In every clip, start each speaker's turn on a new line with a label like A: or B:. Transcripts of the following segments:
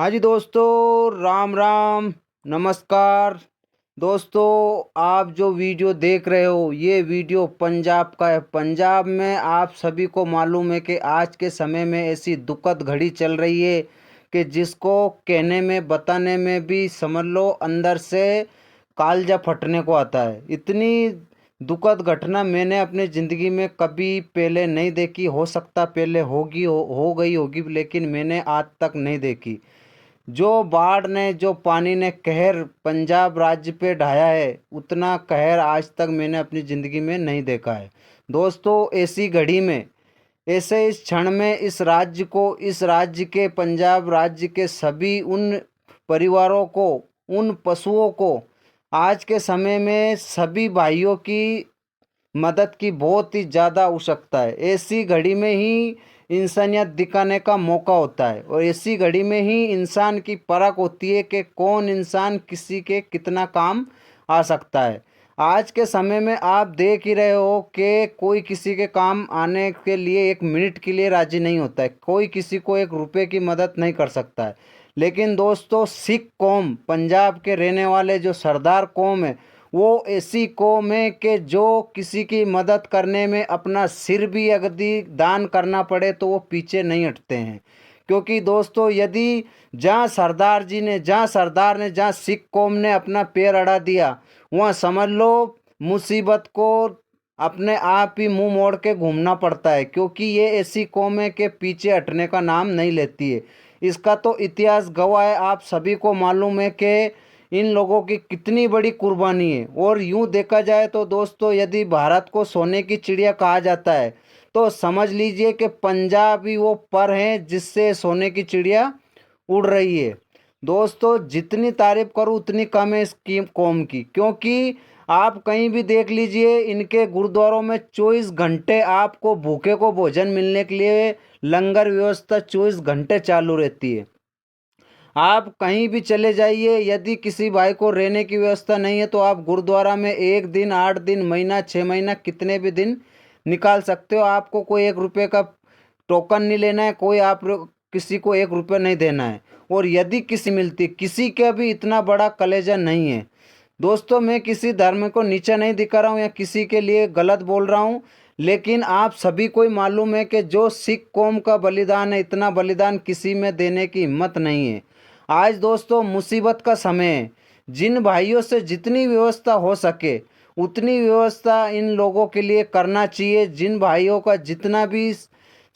A: हाँ जी दोस्तों, राम राम, नमस्कार। दोस्तों, आप जो वीडियो देख रहे हो ये वीडियो पंजाब का है। पंजाब में आप सभी को मालूम है कि आज के समय में ऐसी दुखद घड़ी चल रही है कि जिसको कहने में बताने में भी समझ लो अंदर से कालजा फटने को आता है। इतनी दुखद घटना मैंने अपनी ज़िंदगी में कभी पहले नहीं देखी। हो सकता पहले हो गई होगी, लेकिन मैंने आज तक नहीं देखी। जो बाढ़ ने, जो पानी ने कहर पंजाब राज्य पे ढाया है, उतना कहर आज तक मैंने अपनी ज़िंदगी में नहीं देखा है। दोस्तों, ऐसी घड़ी में, ऐसे इस क्षण में इस राज्य के, पंजाब राज्य के सभी उन परिवारों को, उन पशुओं को आज के समय में सभी भाइयों की मदद की बहुत ही ज़्यादा आवश्यकता है। ऐसी घड़ी में ही इंसानियत दिखाने का मौका होता है और ऐसी घड़ी में ही इंसान की परख होती है कि कौन इंसान किसी के कितना काम आ सकता है। आज के समय में आप देख ही रहे हो कि कोई किसी के काम आने के लिए एक मिनट के लिए राजी नहीं होता है। कोई किसी को एक रुपए की मदद नहीं कर सकता है। लेकिन दोस्तों, सिख कौम, पंजाब के रहने वाले जो सरदार कौम है, वो ऐसी कौम है कि जो किसी की मदद करने में अपना सिर भी यदि दान करना पड़े तो वो पीछे नहीं हटते हैं। क्योंकि दोस्तों, यदि जहाँ सरदार ने, जहाँ सिख कौम ने अपना पैर अड़ा दिया, वहाँ समझ लो मुसीबत को अपने आप ही मुंह मोड़ के घूमना पड़ता है। क्योंकि ये ऐसी कौम है कि पीछे हटने का नाम नहीं लेती है। इसका तो इतिहास गवाह है। आप सभी को मालूम है कि इन लोगों की कितनी बड़ी कुर्बानी है। और यूं देखा जाए तो दोस्तों, यदि भारत को सोने की चिड़िया कहा जाता है तो समझ लीजिए कि पंजाब ही वो पर है जिससे सोने की चिड़िया उड़ रही है। दोस्तों, जितनी तारीफ करूँ उतनी कम है इस कौम की। क्योंकि आप कहीं भी देख लीजिए, इनके गुरुद्वारों में 24 घंटे आपको भूखे को भोजन मिलने के लिए लंगर व्यवस्था 24 घंटे चालू रहती है। आप कहीं भी चले जाइए, यदि किसी भाई को रहने की व्यवस्था नहीं है तो आप गुरुद्वारा में 1 दिन, 8 दिन, महीना, 6 महीना, कितने भी दिन निकाल सकते हो। आपको कोई 1 रुपये का टोकन नहीं लेना है, किसी को 1 रुपये नहीं देना है। और यदि किसी का भी इतना बड़ा कलेजा नहीं है। दोस्तों, मैं किसी धर्म को नीचा नहीं दिखा रहा हूँ या किसी के लिए गलत बोल रहा हूँ, लेकिन आप सभी को ही मालूम है कि जो सिख कौम का बलिदान है, इतना बलिदान किसी में देने की हिम्मत नहीं है। आज दोस्तों, मुसीबत का समय है। जिन भाइयों से जितनी व्यवस्था हो सके उतनी व्यवस्था इन लोगों के लिए करना चाहिए। जिन भाइयों का जितना भी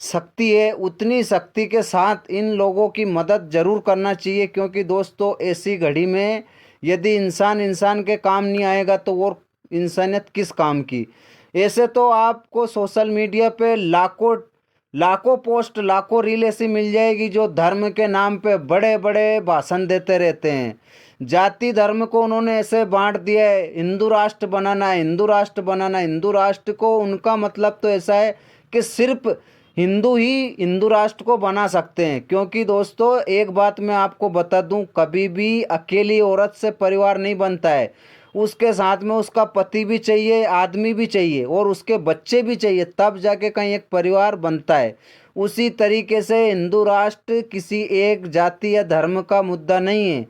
A: शक्ति है उतनी शक्ति के साथ इन लोगों की मदद जरूर करना चाहिए। क्योंकि दोस्तों, ऐसी घड़ी में यदि इंसान इंसान के काम नहीं आएगा तो वो इंसानियत किस काम की। ऐसे तो आपको सोशल मीडिया पे लाखों लाखों पोस्ट, लाखों रील ऐसी मिल जाएगी जो धर्म के नाम पे बड़े बड़े भाषण देते रहते हैं। जाति धर्म को उन्होंने ऐसे बांट दिया है, हिंदू राष्ट्र बनाना है, हिंदू राष्ट्र बनाना है। हिंदू राष्ट्र को, उनका मतलब तो ऐसा है कि सिर्फ हिंदू ही हिंदू राष्ट्र को बना सकते हैं। क्योंकि दोस्तों, एक बात मैं आपको बता दूं, कभी भी अकेली औरत से परिवार नहीं बनता है। उसके साथ में उसका पति भी चाहिए, आदमी भी चाहिए और उसके बच्चे भी चाहिए, तब जाके कहीं एक परिवार बनता है। उसी तरीके से हिंदू राष्ट्र किसी एक जाति या धर्म का मुद्दा नहीं है।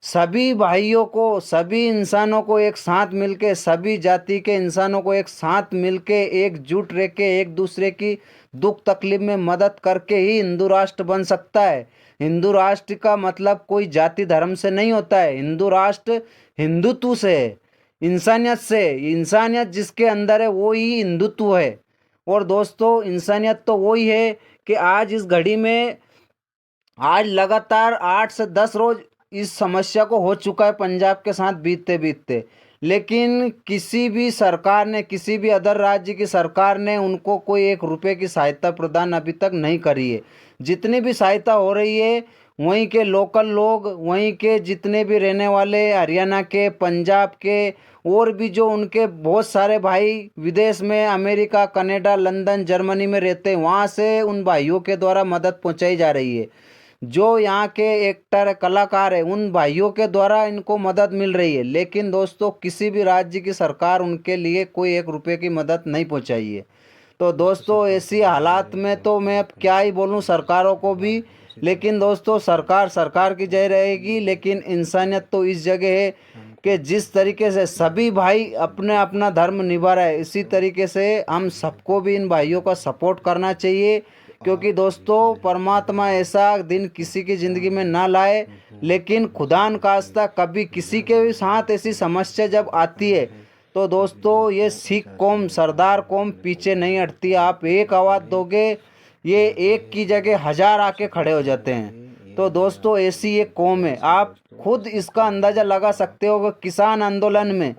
A: सभी भाइयों को, सभी इंसानों को एक साथ मिलके, सभी जाति के इंसानों को एक साथ मिलके, एकजुट रह के, एक दूसरे की दुख तकलीफ में मदद करके ही हिंदू राष्ट्र बन सकता है। हिंदू राष्ट्र का मतलब कोई जाति धर्म से नहीं होता है। हिंदू राष्ट्र हिंदुत्व से है, इंसानियत से। इंसानियत जिसके अंदर है वो ही हिंदुत्व है। और दोस्तों, इंसानियत तो वही है कि आज इस घड़ी में, आज लगातार 8 से 10 रोज इस समस्या को हो चुका है पंजाब के साथ बीतते बीतते। लेकिन किसी भी सरकार ने, किसी भी अदर राज्य की सरकार ने उनको कोई 1 रुपये की सहायता प्रदान अभी तक नहीं करी है। जितनी भी सहायता हो रही है, वहीं के लोकल लोग, वहीं के जितने भी रहने वाले हरियाणा के, पंजाब के, और भी जो उनके बहुत सारे भाई विदेश में, अमेरिका, कनाडा, लंदन, जर्मनी में रहते हैं, वहाँ से उन भाइयों के द्वारा मदद पहुँचाई जा रही है। जो यहाँ के एक्टर, कलाकार है, उन भाइयों के द्वारा इनको मदद मिल रही है। लेकिन दोस्तों, किसी भी राज्य की सरकार उनके लिए कोई 1 रुपये की मदद नहीं पहुँचाई है। तो दोस्तों, ऐसी हालात में तो मैं अब क्या ही बोलूँ सरकारों को भी। लेकिन दोस्तों सरकार सरकार की जय रहेगी, लेकिन इंसानियत तो इस जगह है कि जिस तरीके से सभी भाई अपने अपना धर्म निभा रहे हैं, इसी तरीके से हम सबको भी इन भाइयों का सपोर्ट करना चाहिए। क्योंकि दोस्तों परमात्मा ऐसा दिन किसी की ज़िंदगी में ना लाए, लेकिन खुदा न खास्ता कभी किसी के भी साथ ऐसी समस्या जब आती है तो दोस्तों ये सिख कौम, सरदार कौम पीछे नहीं हटती। आप एक आवाज़ दोगे, ये एक की जगह हजार आके खड़े हो जाते हैं। तो दोस्तों ऐसी एक कौम है। आप खुद इसका अंदाज़ा लगा सकते हो कि किसान आंदोलन में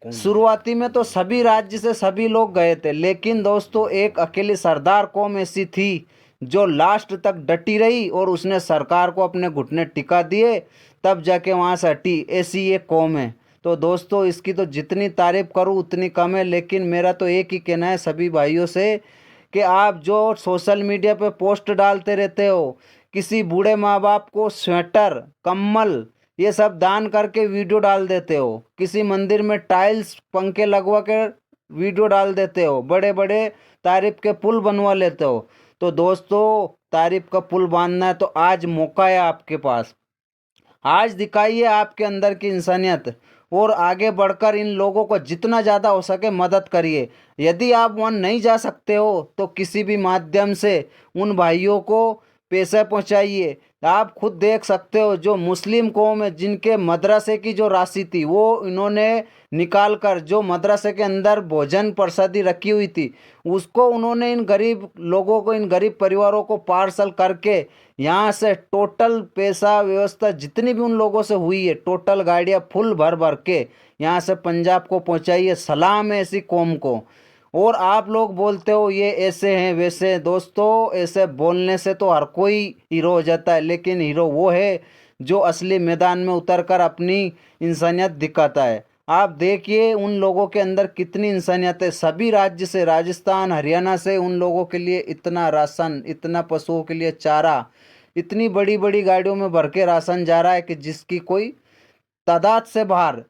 A: शुरुआती में तो सभी राज्य से सभी लोग गए थे, लेकिन दोस्तों एक अकेली सरदार कौम ऐसी थी जो लास्ट तक डटी रही और उसने सरकार को अपने घुटने टिका दिए, तब जाके वहाँ से हटी। ऐसी ये कौम है। तो दोस्तों इसकी तो जितनी तारीफ करूँ उतनी कम है, लेकिन मेरा तो एक ही कहना है सभी भाइयों से कि आप जो सोशल मीडिया पे पोस्ट डालते रहते हो, किसी बूढ़े माँ बाप को स्वेटर, कम्बल ये सब दान करके वीडियो डाल देते हो, किसी मंदिर में टाइल्स पंखे लगवा कर वीडियो डाल देते हो, बड़े बड़े तारीफ के पुल बनवा लेते हो। तो दोस्तों तारीफ का पुल बांधना है तो आज मौका है आपके पास। आज दिखाइए आपके अंदर की इंसानियत और आगे बढ़कर इन लोगों को जितना ज़्यादा हो सके मदद करिए। यदि आप वहाँ नहीं जा सकते हो तो किसी भी माध्यम से उन भाइयों को पैसा पहुँचाइए। आप खुद देख सकते हो जो मुस्लिम कौम है जिनके मदरसे की जो राशि थी वो इन्होंने निकाल कर, जो मदरसे के अंदर भोजन प्रसादी रखी हुई थी उसको उन्होंने इन गरीब लोगों को, इन गरीब परिवारों को पार्सल करके यहाँ से टोटल पैसा व्यवस्था जितनी भी उन लोगों से हुई है, टोटल गाड़ियाँ फुल भर भर के यहाँ से पंजाब को पहुँचाइए। सलाम है ऐसी कौम को। और आप लोग बोलते हो ये ऐसे हैं वैसे हैं। दोस्तों ऐसे बोलने से तो हर कोई हीरो हो जाता है, लेकिन हीरो वो है जो असली मैदान में उतरकर अपनी इंसानियत दिखाता है। आप देखिए उन लोगों के अंदर कितनी इंसानियत है। सभी राज्य से, राजस्थान हरियाणा से उन लोगों के लिए इतना राशन, इतना पशुओं के लिए चारा, इतनी बड़ी बड़ी गाड़ियों में भर के राशन जा रहा है कि जिसकी कोई तादाद से बाहर।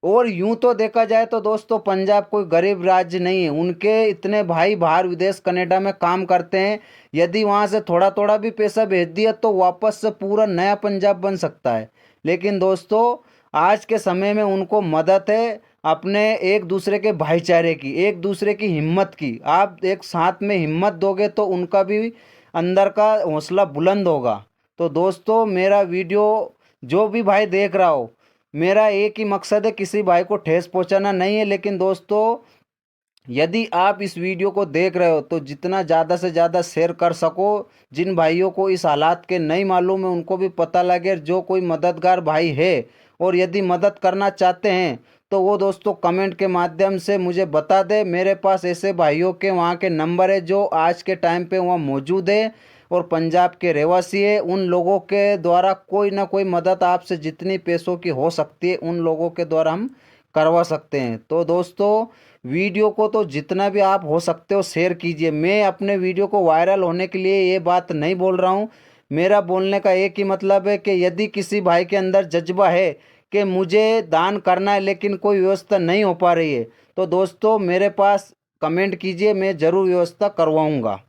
A: और यूं तो देखा जाए तो दोस्तों पंजाब कोई गरीब राज्य नहीं है, उनके इतने भाई बाहर विदेश कनाडा में काम करते हैं। यदि वहां से थोड़ा थोड़ा भी पैसा भेज दिया तो वापस से पूरा नया पंजाब बन सकता है। लेकिन दोस्तों आज के समय में उनको मदद है अपने एक दूसरे के भाईचारे की, एक दूसरे की हिम्मत की। आप एक साथ में हिम्मत दोगे तो उनका भी अंदर का हौसला बुलंद होगा। तो दोस्तों मेरा वीडियो जो भी भाई देख रहा हो, मेरा एक ही मकसद है, किसी भाई को ठेस पहुंचाना नहीं है। लेकिन दोस्तों यदि आप इस वीडियो को देख रहे हो तो जितना ज़्यादा से ज़्यादा शेयर कर सको, जिन भाइयों को इस हालात के नहीं मालूम है उनको भी पता लगे। जो कोई मददगार भाई है और यदि मदद करना चाहते हैं तो वो दोस्तों कमेंट के माध्यम से मुझे बता दे। मेरे पास ऐसे भाइयों के वहाँ के नंबर है जो आज के टाइम पे वहाँ मौजूद है और पंजाब के रहवासी है। उन लोगों के द्वारा कोई ना कोई मदद आपसे जितनी पैसों की हो सकती है उन लोगों के द्वारा हम करवा सकते हैं। तो दोस्तों वीडियो को तो जितना भी आप हो सकते हो शेयर कीजिए। मैं अपने वीडियो को वायरल होने के लिए ये बात नहीं बोल रहा हूँ। मेरा बोलने का एक ही मतलब है कि यदि किसी भाई के अंदर जज्बा है कि मुझे दान करना है लेकिन कोई व्यवस्था नहीं हो पा रही है तो दोस्तों मेरे पास कमेंट कीजिए, मैं ज़रूर व्यवस्था करवाऊँगा।